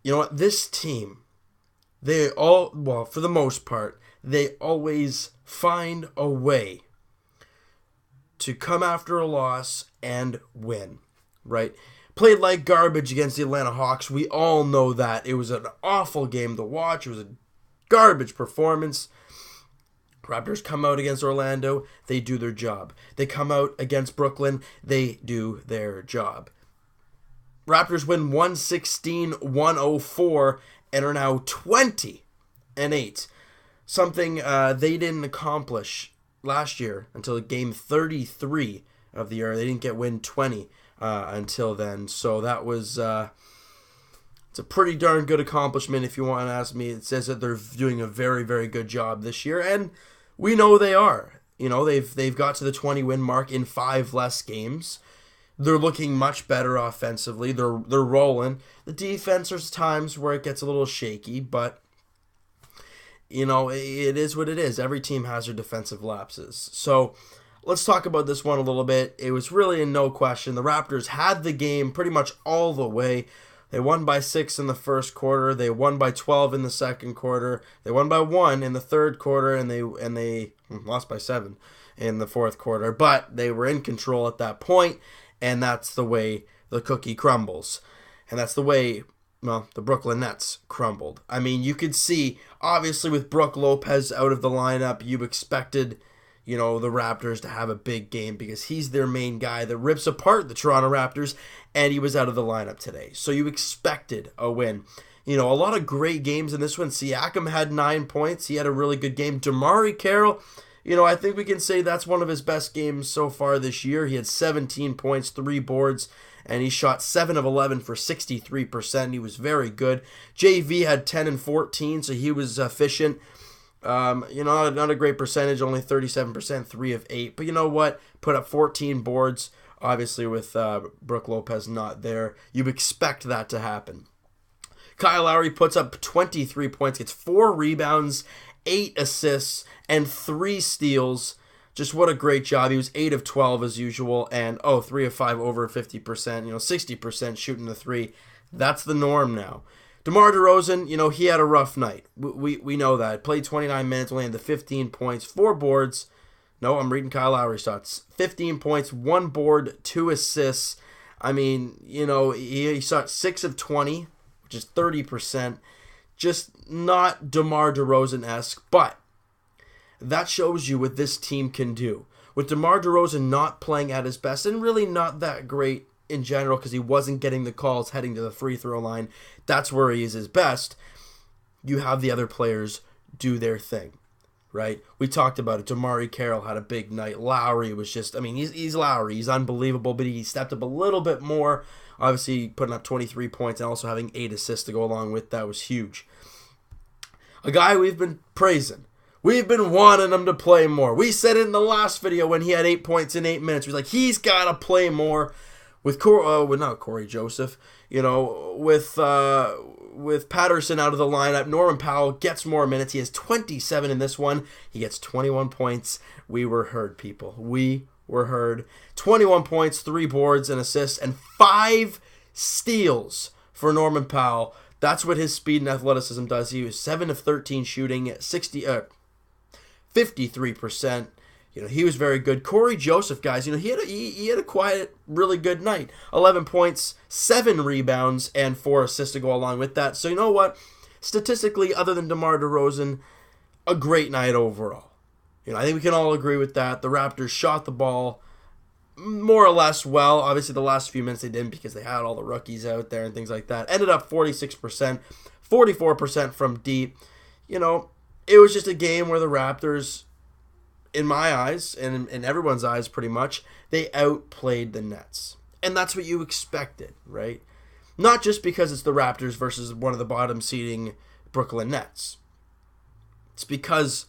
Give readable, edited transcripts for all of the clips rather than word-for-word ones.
You know what? This team, for the most part, they always find a way to come after a loss and win, right? Played like garbage against the Atlanta Hawks. We all know that. It was an awful game to watch. It was a garbage performance. Raptors come out against Orlando. They do their job. They come out against Brooklyn. They do their job. Raptors win 116-104 and are now 20-8. Something they didn't accomplish last year until game 33 of the year. They didn't get win 20 until then. So that was it's a pretty darn good accomplishment if you want to ask me. It says that they're doing a very, very good job this year, and we know they are. You know, they've got to the 20-win mark in 5 less games. They're looking much better offensively. They're rolling. The defense, there's times where it gets a little shaky, but you know, it is what it is. Every team has their defensive lapses. So let's talk about this one a little bit. It was really in no question. The Raptors had the game pretty much all the way. They won by 6 in the first quarter. They won by 12 in the second quarter. They won by 1 in the third quarter, and they lost by 7 in the fourth quarter. But they were in control at that point, and that's the way the cookie crumbles. And that's the way, well, the Brooklyn Nets crumbled. I mean, you could see, obviously, with Brook Lopez out of the lineup, you expected, you know, the Raptors to have a big game because he's their main guy that rips apart the Toronto Raptors, and he was out of the lineup today. So you expected a win. You know, a lot of great games in this one. Siakam had 9 points. He had a really good game. DeMarre Carroll, you know, I think we can say that's one of his best games so far this year. He had 17 points, 3 boards, and he shot 7 of 11 for 63%. He was very good. JV had 10 and 14, so he was efficient. You know, not a great percentage, only 37%, 3 of 8. But you know what? Put up 14 boards, obviously with Brook Lopez not there. You expect that to happen. Kyle Lowry puts up 23 points, gets 4 rebounds, 8 assists, and 3 steals. Just what a great job. He was 8 of 12 as usual, and 3 of 5 over 50%, 60% shooting the 3. That's the norm now. DeMar DeRozan, you know, he had a rough night. We know that. Played 29 minutes, only had the 15 points, 4 boards. No, I'm reading Kyle Lowry's stats. 15 points, 1 board, 2 assists. I mean, you know, he shot 6 of 20, which is 30%. Just not DeMar DeRozan-esque, but that shows you what this team can do. With DeMar DeRozan not playing at his best and really not that great in general because he wasn't getting the calls heading to the free throw line, that's where he is his best. You have the other players do their thing, right? We talked about it. DeMarre Carroll had a big night. Lowry was just, I mean, he's Lowry. He's unbelievable, but he stepped up a little bit more. Obviously, putting up 23 points and also having 8 assists to go along with that was huge. A guy we've been praising. We've been wanting him to play more. We said it in the last video when he had 8 points in 8 minutes. We're like, he's got to play more. With not Corey Joseph, you know, with Patterson out of the lineup, Norman Powell gets more minutes. He has 27 in this one. He gets 21 points. We were heard, people. We were heard. 21 points, 3 boards, an assist, and 5 steals for Norman Powell. That's what his speed and athleticism does. He was 7 of 13 shooting, 53%. You know, he was very good. Corey Joseph, guys, you know, he had a quiet, really good night. 11 points, 7 rebounds, and 4 assists to go along with that. So you know what? Statistically, other than DeMar DeRozan, a great night overall. You know, I think we can all agree with that. The Raptors shot the ball more or less well. Obviously, the last few minutes they didn't because they had all the rookies out there and things like that. Ended up 46%, 44% from deep. You know, it was just a game where the Raptors, in my eyes, and in everyone's eyes pretty much, they outplayed the Nets. And that's what you expected, right? Not just because it's the Raptors versus one of the bottom seeding Brooklyn Nets. It's because,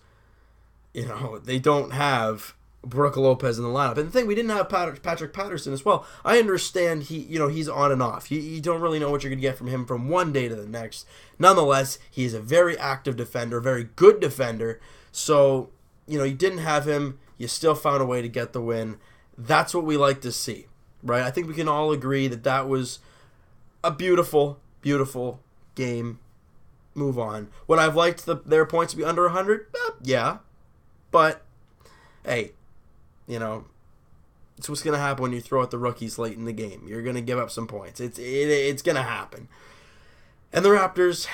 you know, they don't have Brook Lopez in the lineup. And the thing, we didn't have Patrick Patterson as well. I understand he's on and off. You don't really know what you're going to get from him from one day to the next. Nonetheless, he is a very active defender, very good defender. So, you know, you didn't have him. You still found a way to get the win. That's what we like to see, right? I think we can all agree that that was a beautiful, beautiful game, move on. Would I have liked their points to be under 100? Yeah. But, hey, you know, it's what's going to happen when you throw out the rookies late in the game. You're going to give up some points. It's going to happen. And the Raptors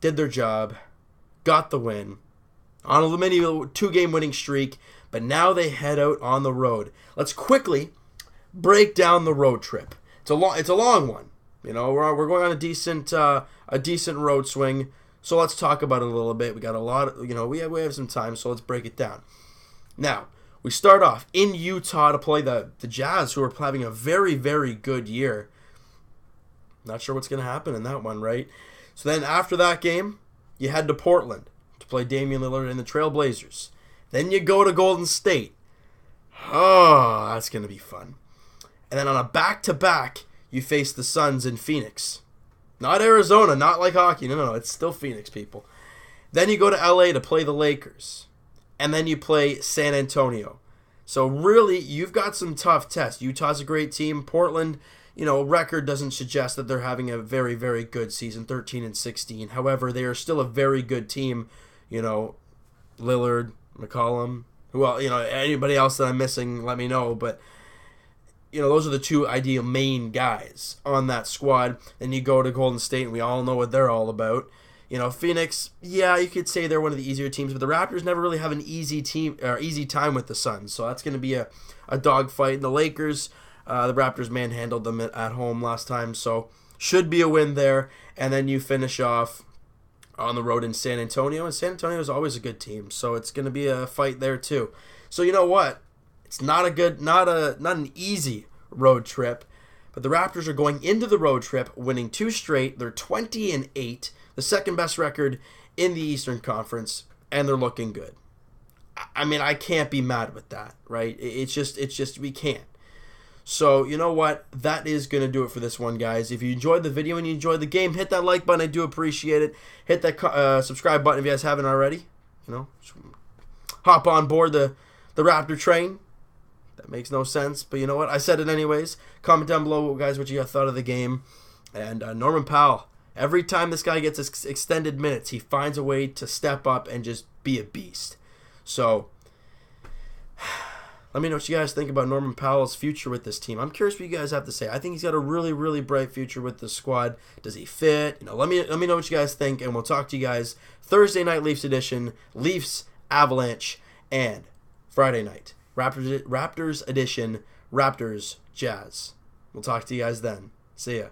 did their job, got the win on a mini 2-game winning streak, but now they head out on the road. Let's quickly break down the road trip. It's a long one. You know, we're going on a decent road swing. So let's talk about it a little bit. We got a lot of, you know, we have some time, so let's break it down. Now, we start off in Utah to play the Jazz, who are having a very, very good year. Not sure what's going to happen in that one, right? So then after that game, you head to Portland to play Damian Lillard and the Trailblazers. Then you go to Golden State. Oh, that's going to be fun. And then on a back-to-back, you face the Suns in Phoenix. Not Arizona, not like hockey. No, it's still Phoenix, people. Then you go to LA to play the Lakers. And then you play San Antonio. So really, you've got some tough tests. Utah's a great team. Portland, you know, record doesn't suggest that they're having a very, very good season, 13-16. However, they are still a very good team. You know, Lillard, McCollum. Well, you know, anybody else that I'm missing, let me know. But, you know, those are the two ideal main guys on that squad. Then you go to Golden State, and we all know what they're all about. You know, Phoenix, yeah, you could say they're one of the easier teams, but the Raptors never really have an easy time with the Suns. So that's going to be a dogfight. And the Lakers, the Raptors manhandled them at home last time, so should be a win there. And then you finish off on the road in San Antonio, and San Antonio is always a good team, so it's going to be a fight there too. So you know what? It's not an easy road trip, but the Raptors are going into the road trip winning 2 straight. They're 20-8. The second best record in the Eastern Conference, and they're looking good. I mean, I can't be mad with that, right? It's just we can't. So, you know what? That is going to do it for this one, guys. If you enjoyed the video and you enjoyed the game, hit that like button. I do appreciate it. Hit that subscribe button if you guys haven't already. You know, hop on board the Raptor train. That makes no sense, but you know what? I said it anyways. Comment down below, guys, what you thought of the game. And Norman Powell. Every time this guy gets extended minutes, he finds a way to step up and just be a beast. So, let me know what you guys think about Norman Powell's future with this team. I'm curious what you guys have to say. I think he's got a really, really bright future with the squad. Does he fit? You know, let me know what you guys think, and we'll talk to you guys Thursday night Leafs edition, Leafs Avalanche, and Friday night Raptors edition, Raptors Jazz. We'll talk to you guys then. See ya.